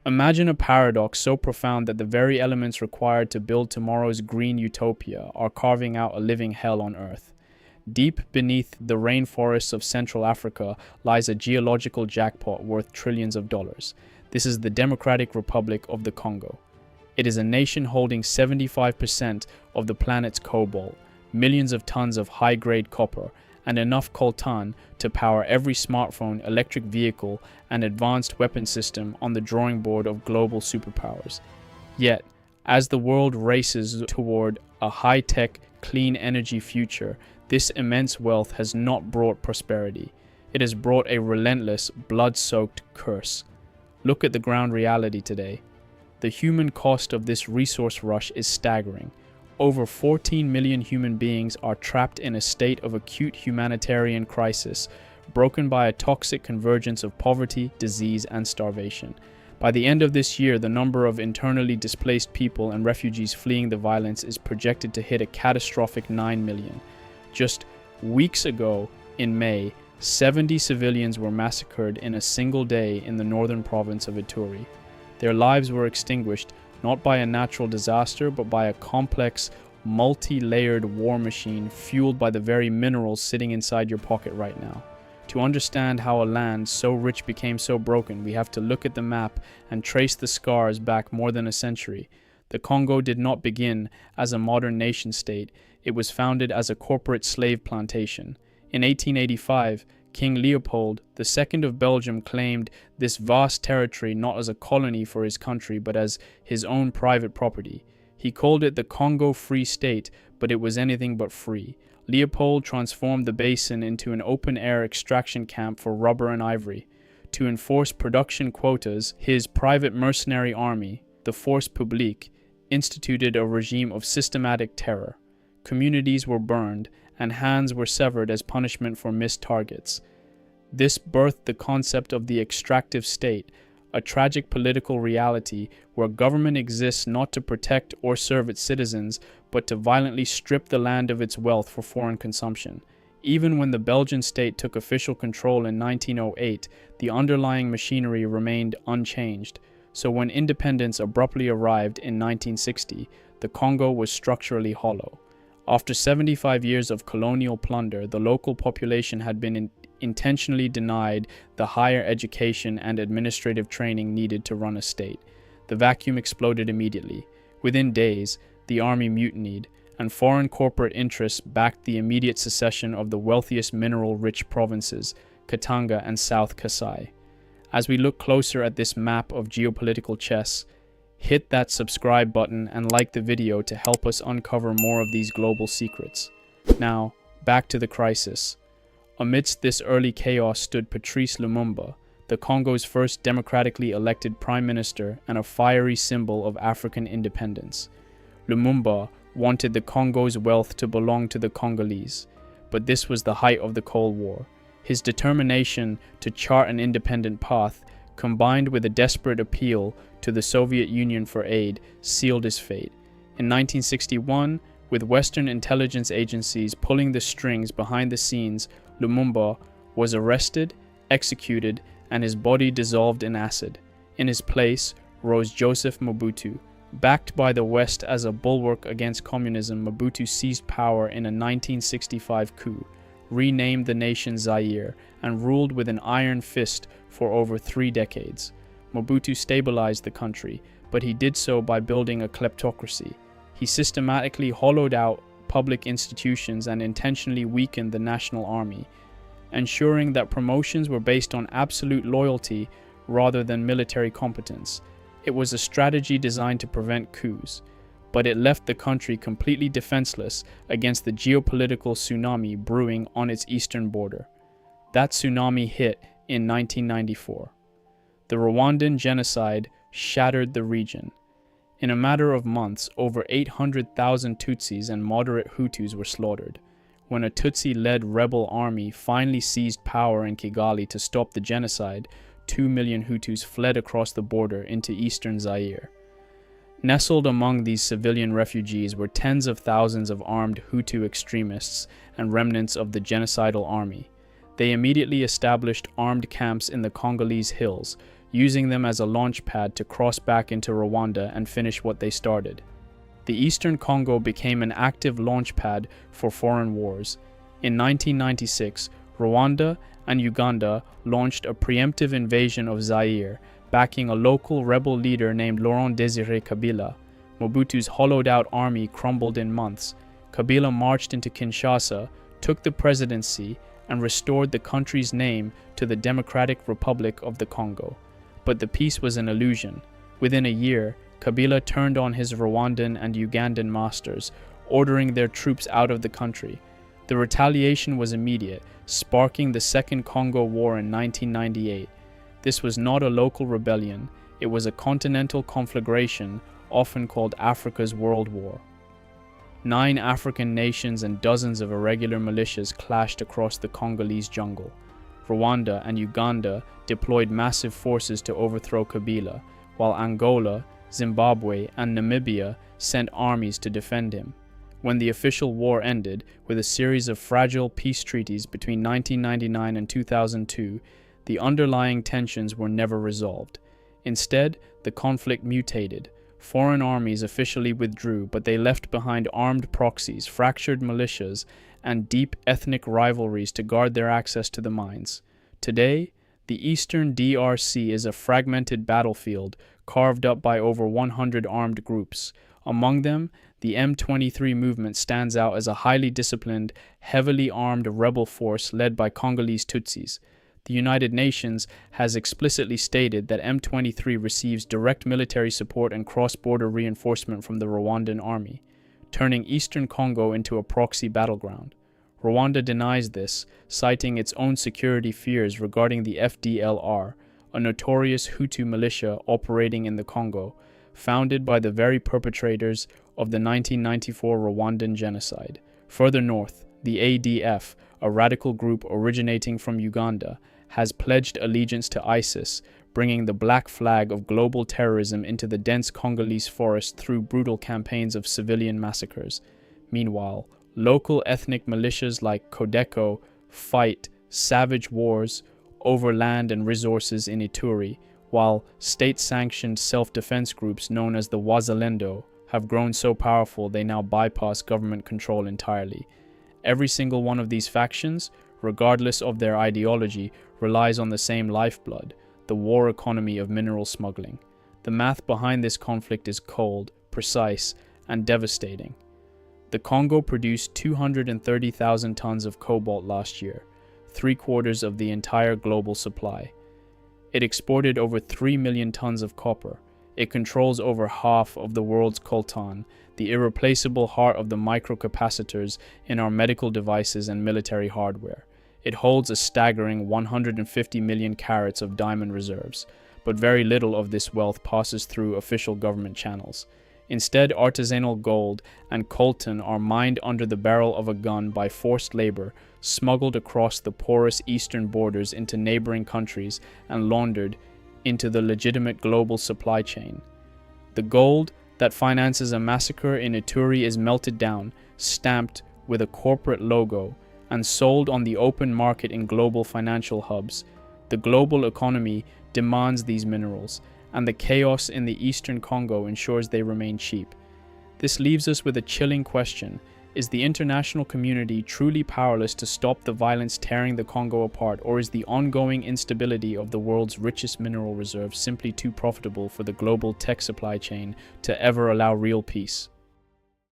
Imagine a paradox so profound that the very elements required to build tomorrow's green utopia are carving out a living hell on Earth. Deep beneath the rainforests of Central Africa lies a geological jackpot worth trillions of dollars. This is the Democratic Republic of the Congo. It is a nation holding 75% of the planet's cobalt, millions of tons of high-grade copper, and enough coltan to power every smartphone, electric vehicle, and advanced weapon system on the drawing board of global superpowers. Yet, as the world races toward a high-tech, clean energy future, this immense wealth has not brought prosperity. It has brought a relentless, blood-soaked curse. Look at the ground reality today. The human cost of this resource rush is staggering. Over 14 million human beings are trapped in a state of acute humanitarian crisis, broken by a toxic convergence of poverty, disease, and starvation. By the end of this year, the number of internally displaced people and refugees fleeing the violence is projected to hit a catastrophic 9 million. Just weeks ago, in May, 70 civilians were massacred in a single day in the northern province of Ituri. Their lives were extinguished not by a natural disaster, but by a complex, multi-layered war machine fueled by the very minerals sitting inside your pocket right now. To understand how a land so rich became so broken, we have to look at the map and trace the scars back more than a century. The Congo did not begin as a modern nation-state. It was founded as a corporate slave plantation. In 1885, King Leopold, the second of Belgium, claimed this vast territory not as a colony for his country, but as his own private property. He called it the Congo Free State, but it was anything but free. Leopold transformed the basin into an open-air extraction camp for rubber and ivory. To enforce production quotas, his private mercenary army, the Force Publique, instituted a regime of systematic terror. Communities were burned, and hands were severed as punishment for missed targets. This birthed the concept of the extractive state, a tragic political reality where government exists not to protect or serve its citizens, but to violently strip the land of its wealth for foreign consumption. Even when the Belgian state took official control in 1908, the underlying machinery remained unchanged. So when independence abruptly arrived in 1960, the Congo was structurally hollow. After 75 years of colonial plunder, the local population had been intentionally denied the higher education and administrative training needed to run a state. The vacuum exploded immediately. Within days, the army mutinied, and foreign corporate interests backed the immediate secession of the wealthiest mineral-rich provinces, Katanga and South Kasai. As we look closer at this map of geopolitical chess, hit that subscribe button and like the video to help us uncover more of these global secrets. Now, back to the crisis. Amidst this early chaos stood Patrice Lumumba, the Congo's first democratically elected prime minister and a fiery symbol of African independence. Lumumba wanted the Congo's wealth to belong to the Congolese, but this was the height of the Cold War. His determination to chart an independent path, combined with a desperate appeal to the Soviet Union for aid, sealed his fate. In 1961, with Western intelligence agencies pulling the strings behind the scenes, Lumumba was arrested, executed, and his body dissolved in acid. In his place rose Joseph Mobutu. Backed by the West as a bulwark against communism, Mobutu seized power in a 1965 coup, renamed the nation Zaire, and ruled with an iron fist for over 3 decades. Mobutu stabilized the country, but he did so by building a kleptocracy. He systematically hollowed out public institutions and intentionally weakened the national army, ensuring that promotions were based on absolute loyalty rather than military competence. It was a strategy designed to prevent coups, but it left the country completely defenseless against the geopolitical tsunami brewing on its eastern border. That tsunami hit in 1994. The Rwandan genocide shattered the region. In a matter of months, over 800,000 Tutsis and moderate Hutus were slaughtered. When a Tutsi-led rebel army finally seized power in Kigali to stop the genocide, 2 million Hutus fled across the border into eastern Zaire. Nestled among these civilian refugees were tens of thousands of armed Hutu extremists and remnants of the genocidal army. They immediately established armed camps in the Congolese hills, using them as a launch pad to cross back into Rwanda and finish what they started. The Eastern Congo became an active launch pad for foreign wars. In 1996, Rwanda and Uganda launched a preemptive invasion of Zaire, backing a local rebel leader named Laurent Désiré Kabila. Mobutu's hollowed-out army crumbled in months. Kabila marched into Kinshasa, took the presidency, and restored the country's name to the Democratic Republic of the Congo. But the peace was an illusion. Within a year, Kabila turned on his Rwandan and Ugandan masters, ordering their troops out of the country. The retaliation was immediate, sparking the Second Congo War in 1998. This was not a local rebellion, it was a continental conflagration, often called Africa's World War. 9 African nations and dozens of irregular militias clashed across the Congolese jungle. Rwanda and Uganda deployed massive forces to overthrow Kabila, while Angola, Zimbabwe, and Namibia sent armies to defend him. When the official war ended, with a series of fragile peace treaties between 1999 and 2002, the underlying tensions were never resolved. Instead, the conflict mutated. Foreign armies officially withdrew, but they left behind armed proxies, fractured militias, and deep ethnic rivalries to guard their access to the mines. Today, the Eastern DRC is a fragmented battlefield carved up by over 100 armed groups. Among them, the M23 movement stands out as a highly disciplined, heavily armed rebel force led by Congolese Tutsis. The United Nations has explicitly stated that M23 receives direct military support and cross-border reinforcement from the Rwandan army, turning Eastern Congo into a proxy battleground. Rwanda denies this, citing its own security fears regarding the FDLR, a notorious Hutu militia operating in the Congo, founded by the very perpetrators of the 1994 Rwandan genocide. Further north, the ADF, a radical group originating from Uganda, has pledged allegiance to ISIS, bringing the black flag of global terrorism into the dense Congolese forest through brutal campaigns of civilian massacres. Meanwhile, local ethnic militias like Codeco fight savage wars over land and resources in Ituri, while state-sanctioned self-defense groups known as the Wazalendo have grown so powerful they now bypass government control entirely. Every single one of these factions, regardless of their ideology, relies on the same lifeblood, the war economy of mineral smuggling. The math behind this conflict is cold, precise, and devastating. The Congo produced 230,000 tons of cobalt last year, 3/4 of the entire global supply. It exported over 3 million tons of copper. It controls over half of the world's coltan, the irreplaceable heart of the microcapacitors in our medical devices and military hardware. It holds a staggering 150 million carats of diamond reserves, but very little of this wealth passes through official government channels. Instead, artisanal gold and coltan are mined under the barrel of a gun by forced labor, smuggled across the porous eastern borders into neighboring countries, and laundered into the legitimate global supply chain. The gold that finances a massacre in Ituri is melted down, stamped with a corporate logo, and sold on the open market in global financial hubs. The global economy demands these minerals, and the chaos in the eastern Congo ensures they remain cheap. This leaves us with a chilling question. Is the international community truly powerless to stop the violence tearing the Congo apart, or is the ongoing instability of the world's richest mineral reserves simply too profitable for the global tech supply chain to ever allow real peace?